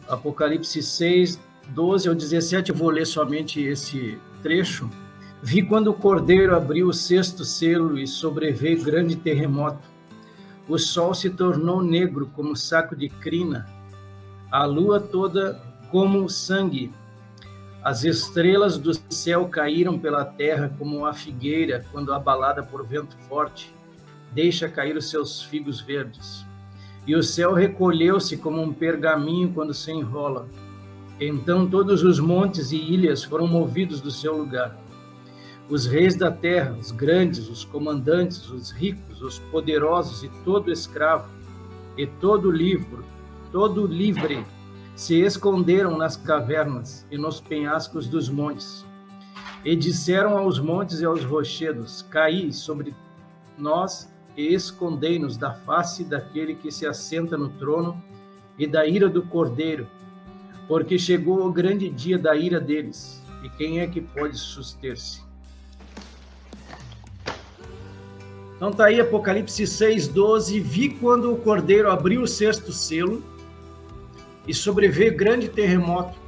Apocalipse 6, 12 ao 17, eu vou ler somente esse trecho. Vi quando o Cordeiro abriu o sexto selo e sobreveio grande terremoto. O sol se tornou negro como saco de crina, a lua toda como sangue. As estrelas do céu caíram pela terra como a figueira, quando abalada por vento forte, deixa cair os seus figos verdes. E o céu recolheu-se como um pergaminho quando se enrola. Então todos os montes e ilhas foram movidos do seu lugar. Os reis da terra, os grandes, os comandantes, os ricos, os poderosos e todo escravo, e todo livre, se esconderam nas cavernas e nos penhascos dos montes. E disseram aos montes e aos rochedos: caí sobre nós e escondei-nos da face daquele que se assenta no trono e da ira do Cordeiro, porque chegou o grande dia da ira deles, e quem é que pode suster-se? Então tá aí Apocalipse 6, 12. Vi quando o Cordeiro abriu o sexto selo e sobreveio grande terremoto.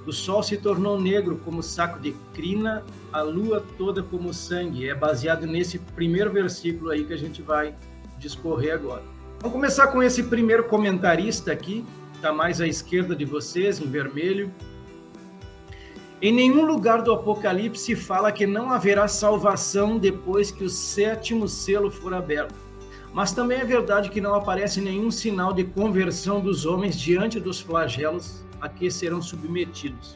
O sol se tornou negro como saco de crina, a lua toda como sangue. É baseado nesse primeiro versículo aí que a gente vai discorrer agora. Vamos começar com esse primeiro comentarista aqui, está mais à esquerda de vocês, em vermelho. Em nenhum lugar do Apocalipse fala que não haverá salvação depois que o sétimo selo for aberto. Mas também é verdade que não aparece nenhum sinal de conversão dos homens diante dos flagelos a que serão submetidos.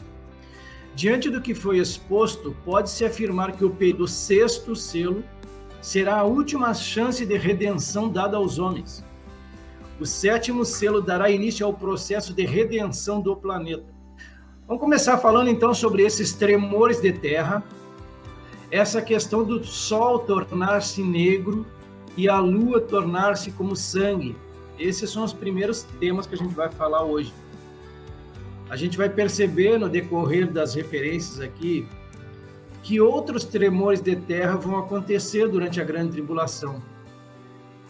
Diante do que foi exposto, pode-se afirmar que o período do sexto selo será a última chance de redenção dada aos homens. O sétimo selo dará início ao processo de redenção do planeta. Vamos começar falando então sobre esses tremores de terra, essa questão do sol tornar-se negro e a lua tornar-se como sangue. Esses são os primeiros temas que a gente vai falar hoje. A gente vai perceber no decorrer das referências aqui que outros tremores de terra vão acontecer durante a grande tribulação.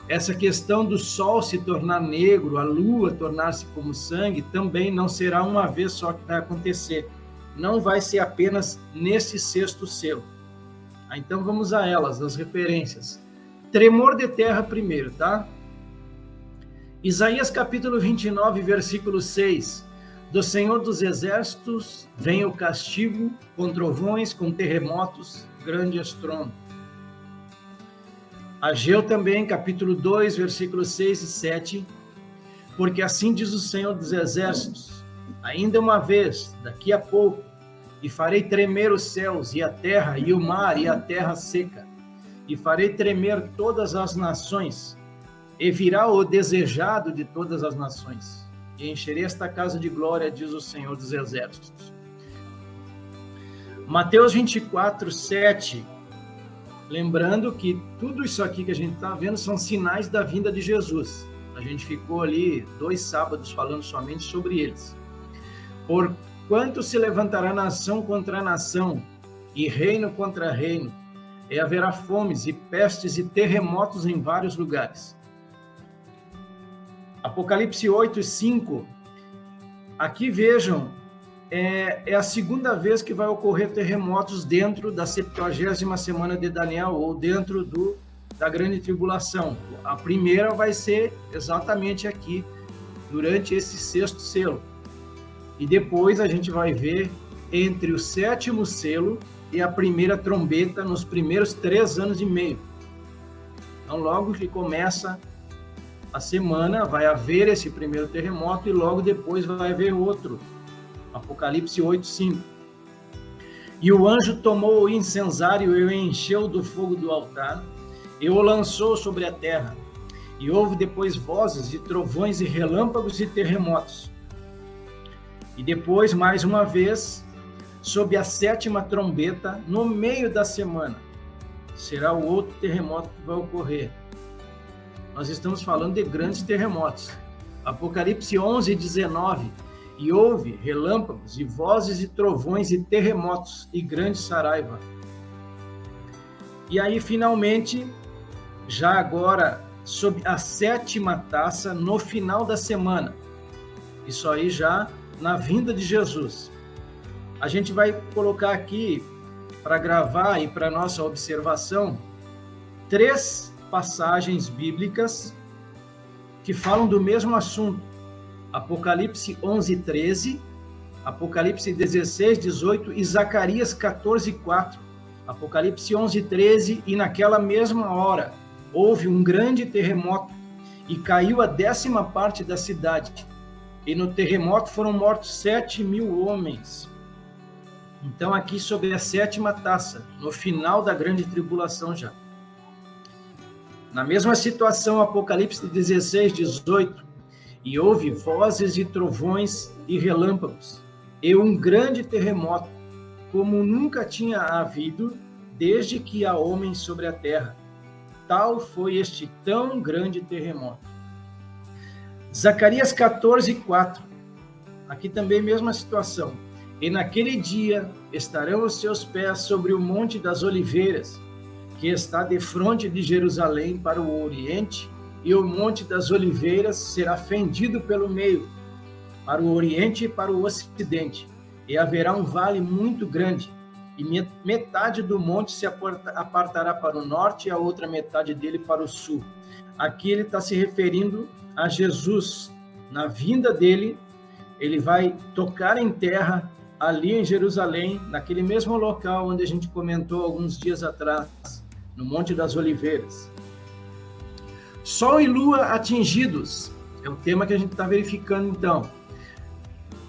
Essa questão do sol se tornar negro, a lua tornar-se como sangue, também não será uma vez só que vai acontecer. Não vai ser apenas nesse sexto selo. Então vamos a elas, as referências. Tremor de terra primeiro, tá? Isaías capítulo 29, versículo 6. Do Senhor dos Exércitos vem o castigo, com trovões, com terremotos, grande estrondo. Ageu também, capítulo 2, versículos 6 e 7, porque assim diz o Senhor dos Exércitos, ainda uma vez, daqui a pouco, e farei tremer os céus e a terra, e o mar e a terra seca, e farei tremer todas as nações, e virá o desejado de todas as nações, e encherei esta casa de glória, diz o Senhor dos Exércitos. Mateus 24, 7, lembrando que tudo isso aqui que a gente está vendo são sinais da vinda de Jesus. A gente ficou ali 2 sábados falando somente sobre eles. Porquanto se levantará nação contra nação, e reino contra reino, e haverá fomes e pestes e terremotos em vários lugares. Apocalipse 8, 5. Aqui vejam, é a segunda vez que vai ocorrer terremotos dentro da 70ª semana de Daniel, ou dentro da grande tribulação. A primeira vai ser exatamente aqui, durante esse sexto selo. E depois a gente vai ver entre o sétimo selo e a primeira trombeta nos primeiros 3 anos e meio. Então, logo que começa a semana, vai haver esse primeiro terremoto e logo depois vai haver outro. Apocalipse 8, 5. E o anjo tomou o incensário e o encheu do fogo do altar e o lançou sobre a terra. E houve depois vozes de trovões e relâmpagos e terremotos. E depois, mais uma vez, sob a 7ª trombeta, no meio da semana, será o outro terremoto que vai ocorrer. Nós estamos falando de grandes terremotos. Apocalipse 11, 19. E houve relâmpagos e vozes e trovões e terremotos e grande saraiva. E aí, finalmente, já agora, sob a 7ª taça, no final da semana. Isso aí já na vinda de Jesus. A gente vai colocar aqui, para gravar e para nossa observação, 3 passagens bíblicas que falam do mesmo assunto. Apocalipse 11:13, Apocalipse 16:18 e Zacarias 14:4. Apocalipse 11:13, e naquela mesma hora houve um grande terremoto e caiu a 10ª parte da cidade. E no terremoto foram mortos 7.000 homens. Então aqui sobre a 7ª taça, no final da grande tribulação já. Na mesma situação, Apocalipse 16:18, e houve vozes e trovões e relâmpagos, e um grande terremoto, como nunca tinha havido desde que há homens sobre a terra. Tal foi este tão grande terremoto. Zacarias 14:4, aqui também mesma situação. E naquele dia estarão os seus pés sobre o Monte das Oliveiras, que está defronte de Jerusalém para o oriente, e o Monte das Oliveiras será fendido pelo meio, para o oriente e para o ocidente, e haverá um vale muito grande, e metade do monte se apartará para o norte e a outra metade dele para o sul. Aqui ele está se referindo a Jesus. Na vinda dele, ele vai tocar em terra ali em Jerusalém, naquele mesmo local onde a gente comentou alguns dias atrás, no Monte das Oliveiras. Sol e lua atingidos, é o tema que a gente está verificando então.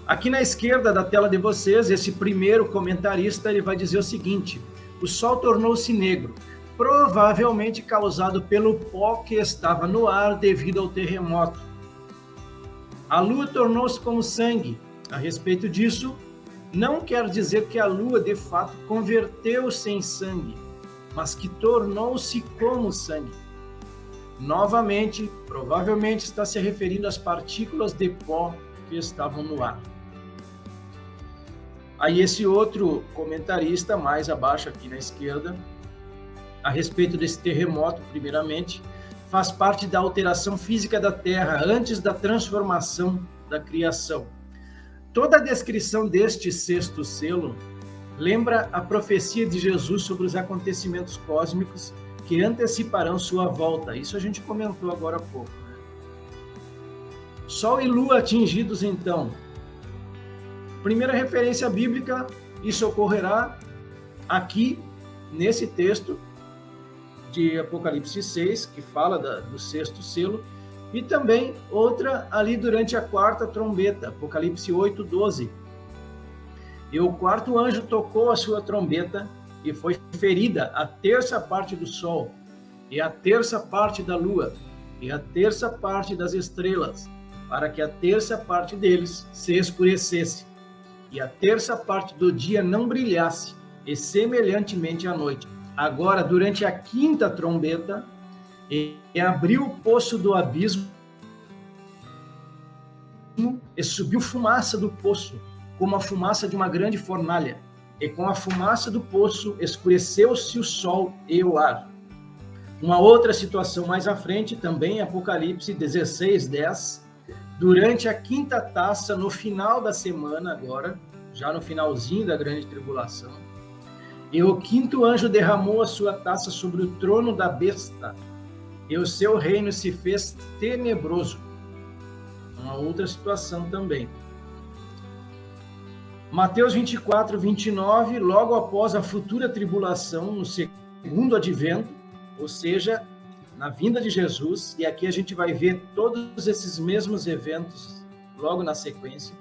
Aqui na esquerda da tela de vocês, esse primeiro comentarista, ele vai dizer o seguinte: o sol tornou-se negro, provavelmente causado pelo pó que estava no ar devido ao terremoto. A lua tornou-se como sangue. A respeito disso, não quer dizer que a lua de fato converteu-se em sangue, mas que tornou-se como sangue. Novamente, provavelmente está se referindo às partículas de pó que estavam no ar. Aí esse outro comentarista, mais abaixo aqui na esquerda, a respeito desse terremoto, primeiramente, faz parte da alteração física da Terra antes da transformação da criação. Toda a descrição deste 6º selo lembra a profecia de Jesus sobre os acontecimentos cósmicos que anteciparão sua volta. Isso a gente comentou agora há pouco. Sol e lua atingidos, então. Primeira referência bíblica, isso ocorrerá aqui, nesse texto de Apocalipse 6, que fala do 6º selo, e também outra ali durante a 4ª trombeta, Apocalipse 8:12. E o 4º anjo tocou a sua trombeta, e foi ferida a 1/3 parte do sol, e a 1/3 parte da lua, e a 1/3 parte das estrelas, para que a 1/3 parte deles se escurecesse, e a 1/3 parte do dia não brilhasse, e semelhantemente à noite. Agora, durante a 5ª trombeta, e abriu o poço do abismo, e subiu fumaça do poço, como a fumaça de uma grande fornalha, e com a fumaça do poço escureceu-se o sol e o ar. Uma outra situação mais à frente, também Apocalipse 16:10, durante a 5ª taça, no final da semana agora, já no finalzinho da grande tribulação, e o 5º anjo derramou a sua taça sobre o trono da besta, e o seu reino se fez tenebroso. Uma outra situação também. Mateus 24:29, logo após a futura tribulação, no 2º advento, ou seja, na vinda de Jesus, e aqui a gente vai ver todos esses mesmos eventos logo na sequência.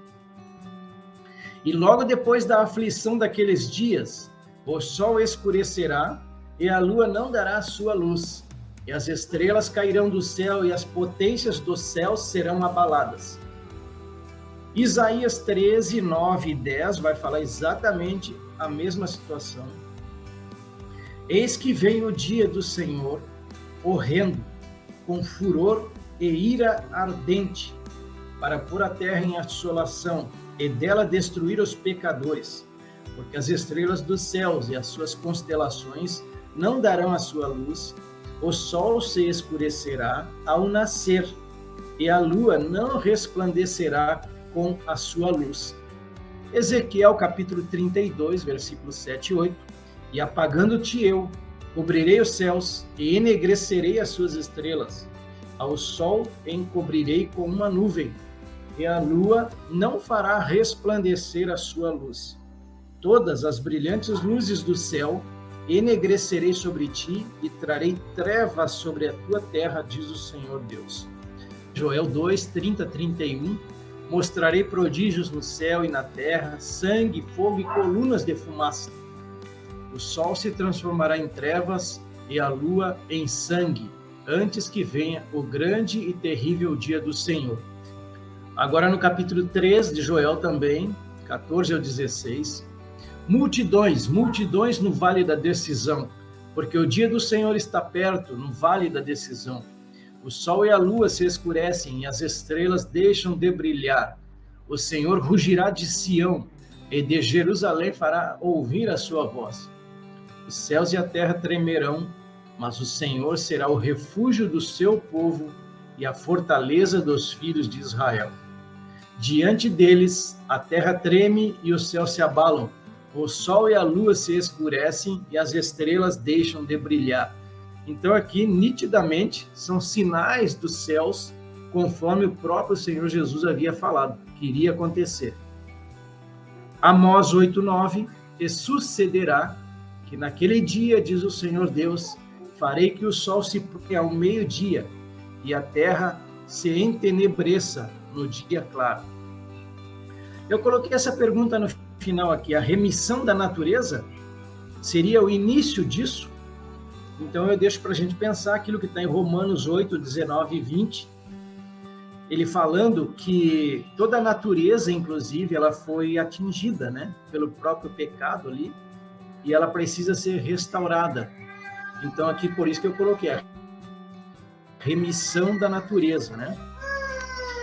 E logo depois da aflição daqueles dias, o sol escurecerá e a lua não dará a sua luz, e as estrelas cairão do céu e as potências dos céus serão abaladas. Isaías 13, 9 e 10 vai falar exatamente a mesma situação. Eis que vem o dia do Senhor, horrendo, com furor e ira ardente, para pôr a terra em assolação e dela destruir os pecadores, porque as estrelas dos céus e as suas constelações não darão a sua luz, o sol se escurecerá ao nascer, e a lua não resplandecerá com a sua luz. Ezequiel capítulo 32, versículos 7 e 8. E apagando-te eu, cobrirei os céus e enegrecerei as suas estrelas. Ao sol encobrirei com uma nuvem, e a lua não fará resplandecer a sua luz. Todas as brilhantes luzes do céu enegrecerei sobre ti e trarei trevas sobre a tua terra, diz o Senhor Deus. Joel 2, 30, 31. Mostrarei prodígios no céu e na terra, sangue, fogo e colunas de fumaça. O sol se transformará em trevas e a lua em sangue, antes que venha o grande e terrível dia do Senhor. Agora no capítulo 3 de Joel também, 14 ao 16. Multidões no vale da decisão, porque o dia do Senhor está perto, no vale da decisão. O sol e a lua se escurecem e as estrelas deixam de brilhar. O Senhor rugirá de Sião e de Jerusalém fará ouvir a sua voz. Os céus e a terra tremerão, mas o Senhor será o refúgio do seu povo e a fortaleza dos filhos de Israel. Diante deles, a terra treme e os céus se abalam. O sol e a lua se escurecem e as estrelas deixam de brilhar. Então aqui, nitidamente, são sinais dos céus, conforme o próprio Senhor Jesus havia falado, que iria acontecer. Amós 8:9, e sucederá que naquele dia, diz o Senhor Deus, farei que o sol se ponha ao meio-dia e a terra se entenebreça no dia claro. Eu coloquei essa pergunta no final aqui, a remissão da natureza seria o início disso? Então eu deixo para a gente pensar aquilo que está em Romanos 8, 19 e 20, ele falando que toda a natureza, inclusive, ela foi atingida, né, pelo próprio pecado ali, e ela precisa ser restaurada. Então aqui, por isso que eu coloquei a remissão da natureza, né?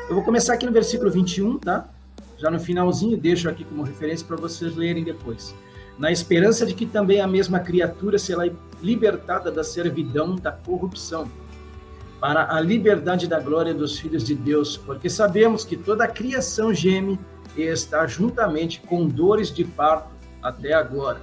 Eu vou começar aqui no versículo 21, tá? Já no finalzinho, deixo aqui como referência para vocês lerem depois. Na esperança de que também a mesma criatura será libertada da servidão da corrupção, para a liberdade da glória dos filhos de Deus, porque sabemos que toda a criação geme e está juntamente com dores de parto até agora.